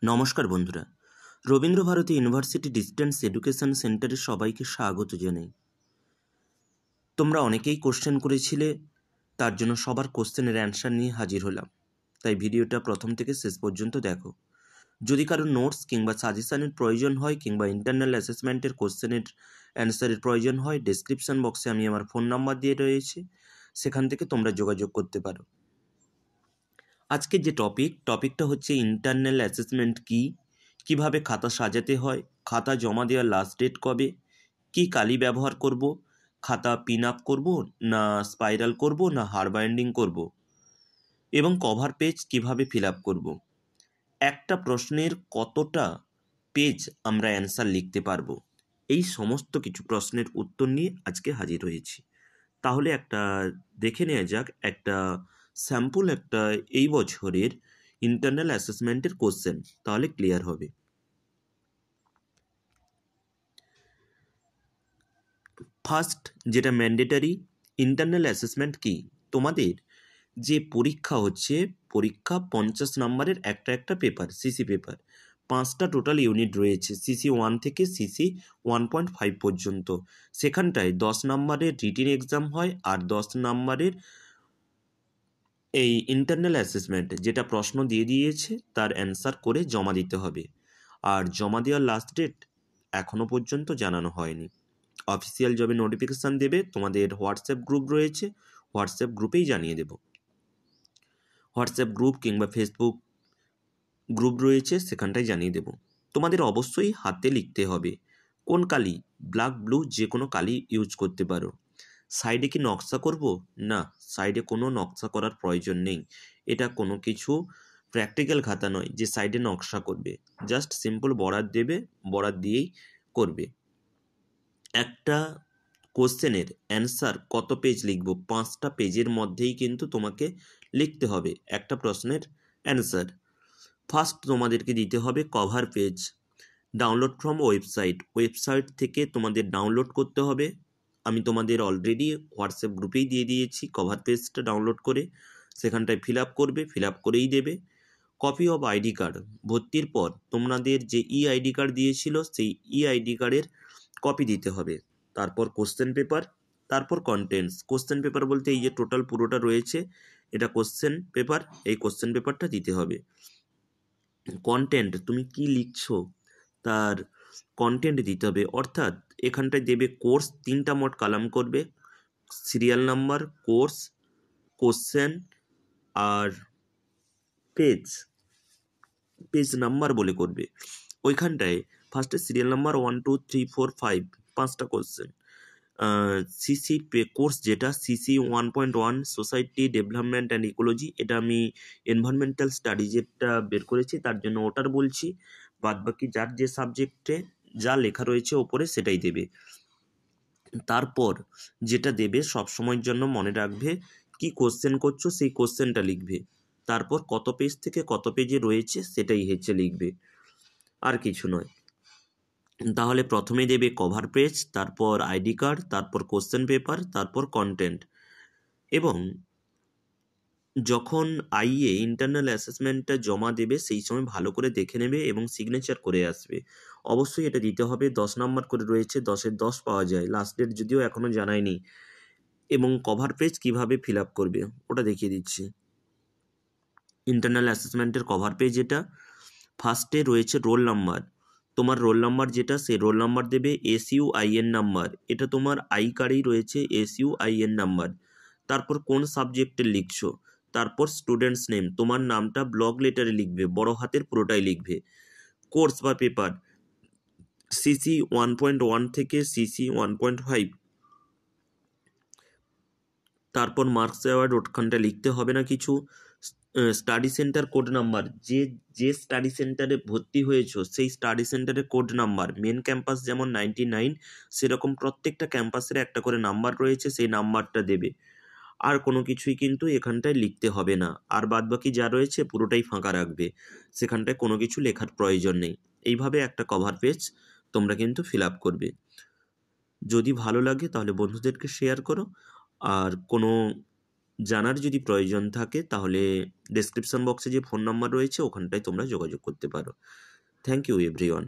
নমস্কার বন্ধুরা, Rabindra Bharati university distance education সেন্টারে সবাইকে স্বাগত জানাই। তোমরা অনেকেই কোশ্চেন করেছিলে, তার জন্য সবার কোশ্চেনের অ্যান্সার নিয়ে হাজির হলাম। তাই ভিডিওটা প্রথম থেকে শেষ পর্যন্ত দেখো। যদি কারো নোটস কিংবা সাজেশনের প্রয়োজন হয় কিংবা ইন্টারনাল অ্যাসেসমেন্টের কোশ্চেনের অ্যান্সারের প্রয়োজন হয়, ডেসক্রিপশন বক্সে আমি আমার ফোন নাম্বার দিয়ে রয়েছে, সেখান থেকে তোমরা যোগাযোগ করতে পারো। আজকের যে টপিকটা হচ্ছে ইন্টারনাল অ্যাসেসমেন্ট কী, কিভাবে খাতা সাজাতে হয়, খাতা জমা দেওয়ার লাস্ট ডেট কবে, কি কালি ব্যবহার করব, খাতা পিন আপ করব না স্পাইরাল করব না হার বাইন্ডিং করব, এবং কভার পেজ কিভাবে ফিল আপ করব। একটা প্রশ্নের কতটা পেজ আমরা অ্যান্সার লিখতে পারবো, এই সমস্ত কিছু প্রশ্নের উত্তর নিয়ে আজকে হাজির হয়েছি। তাহলে একটা দেখে নেওয়া যাক একটা স্যাম্পল একটা এই বছরের ইন্টারনাল অ্যাসেসমেন্টের কোশ্চেন, তাহলে ক্লিয়ার হবে। ফার্স্ট যেটা ম্যান্ডেটারি, ইন্টারনাল অ্যাসেসমেন্ট কি? তোমাদের যে পরীক্ষা হচ্ছে, পরীক্ষা 50 নম্বরের একটা পেপার, সিসি পেপার, 5টা টোটাল ইউনিট রয়েছে, সিসি 1 থেকে সিসি 1.5 পর্যন্ত। সেখানটায় 10 নম্বরের রিটিন এক্সাম হয় আর 10 নম্বরের এই ইন্টারনাল অ্যাসেসমেন্ট, যেটা প্রশ্ন দিয়ে দিয়েছে তার অ্যান্সার করে জমা দিতে হবে। আর জমা দেওয়ার লাস্ট ডেট এখনও পর্যন্ত জানানো হয়নি। অফিসিয়াল যবে নোটিফিকেশান দেবে, তোমাদের হোয়াটসঅ্যাপ গ্রুপ রয়েছে, হোয়াটসঅ্যাপ গ্রুপেই জানিয়ে দেব। হোয়াটসঅ্যাপ গ্রুপ কিংবা ফেসবুক গ্রুপ রয়েছে, সেখানটায় জানিয়ে দেব। তোমাদের অবশ্যই হাতে লিখতে হবে। কোন কালি? ব্ল্যাক ব্লু যে কোনো কালি ইউজ করতে পারো। সাইডে কি নকশা করব? না, সাইডে কোনো নকশা করার প্রয়োজন নেই। এটা কোনো কিছু প্র্যাকটিক্যাল খাতা নয় যে সাইডে নকশা করবে, জাস্ট সিম্পল বরাদ দেবে, বরাদ দিয়েই করবে। একটা কোশ্চেনের অ্যান্সার কত পেজ লিখব? 5টা পেজের মধ্যেই কিন্তু তোমাকে লিখতে হবে একটা প্রশ্নের অ্যান্সার। ফার্স্ট তোমাদেরকে দিতে হবে cover page, download from website থেকে তোমাদের ডাউনলোড করতে হবে। আমি তোমাদের অলরেডি হোয়াটসঅ্যাপ গ্রুপেই দিয়ে দিয়েছি কভার পেজটা ডাউনলোড করে, সেখানটায় ফিল আপ করবে, ফিল আপ করেই দেবে। কপি অফ আইডি কার্ড, ভর্তির পর তোমাদের যে আইডি কার্ড দিয়েছিল সেই আইডি কার্ডের কপি দিতে হবে। তারপর কোশ্চেন পেপার, তারপর কন্টেন্টস। কোশ্চেন পেপার বলতে এই যে টোটাল পুরোটা রয়েছে, এটা কোশ্চেন পেপার, এই কোশ্চেন পেপারটা দিতে হবে। কন্টেন্ট, তুমি কি লিখছো তার কন্টেন্ট দিতে হবে, অর্থাৎ এখানটায় দেবে কোর্স, 3টা মোট কালাম করবে, সিরিয়াল নাম্বার, কোর্স, কোশ্চেন আর পেজ নাম্বার বলে করবে। ওইখানটায় ফার্স্টে সিরিয়াল নাম্বার 1 2 3 4 5, 5টা কোশ্চেন। সিসি কোর্স যেটা CC 1.1 society development and ecology, এটা আমি এনভায়রনমেন্টাল স্টাডিজেরটা বের করেছি, তার জন্য ওটার বলছি। বাদবাকি যার যে সাবজেক্টে যা লেখা রয়েছে ওপরে সেটাই দেবে। তারপর যেটা দেবে সব সময়ের জন্য মনে রাখবে, কি কোশ্চেন করছো সেই কোশ্চেনটা লিখবে। তারপর কত পেজ থেকে কত পেজে রয়েছে সেটাই হচ্ছে লিখবে, আর কিছু নয়। তাহলে প্রথমে দেবে কভার পেজ, তারপর আইডি কার্ড, তারপর কোশ্চেন পেপার, তারপর কন্টেন্ট। এবং যখন ইন্টারনাল অ্যাসেসমেন্টটা জমা দেবে সেই সময় ভালো করে দেখে নেবে এবং সিগনেচার করে আসবে। অবশ্যই এটা দিতে হবে। 10 নম্বর করে রয়েছে, 10-এর 10 পাওয়া যায়, লাস্ট ডেট যদিও এখনও জানায়নি। এবং কভার পেজ কিভাবে ফিল আপ করবে ওটা দেখিয়ে দিচ্ছি। ইন্টারনাল অ্যাসেসমেন্টের কভার পেজ এটা, ফার্স্টে রয়েছে রোল নাম্বার। তোমার রোল নাম্বার যেটা, সেই রোল নাম্বার দেবে, SUIN নাম্বার, এটা তোমার আই কার্ডেই রয়েছে SUIN নাম্বার। তারপর কোন সাবজেক্টে লিখছো, তারপর স্টুডেন্টস নেম, তোমার নামটা ব্লক লেটারে লিখবে, বড় হাতের পুরোটাই লিখবে। কোর্স বা পেপার, সিসি 1.1 থেকে সিসি 1.5। তারপর মার্কস অ্যাওয়ার্ড, ওখানটা লিখতে হবে না কিছু। স্টাডি সেন্টার কোড নাম্বার, যে স্টাডি সেন্টারে ভর্তি হয়েছো সেই স্টাডি সেন্টারের কোড নাম্বার। মেন ক্যাম্পাস যেমন 99, সেরকম প্রত্যেকটা ক্যাম্পাসের একটা করে নাম্বার রয়েছে, সেই নাম্বারটা দেবে। আর কোনো কিছুই কিন্তু এখানটায় লিখতে হবে না, আর বাদবাকি যা রয়েছে পুরোটাই ফাঁকা রাখবে, সেখানটায় কোনো কিছু লেখার প্রয়োজন নেই। এইভাবে একটা কভার পেজ তোমরা কিন্তু ফিল আপ করবে। যদি ভালো লাগে তাহলে বন্ধুদেরকে শেয়ার করো, আর কোনো জানার যদি প্রয়োজন থাকে তাহলে ডেসক্রিপশন বক্সে যে ফোন নাম্বার রয়েছে ওখানটায় তোমরা যোগাযোগ করতে পারো। Thank you everyone.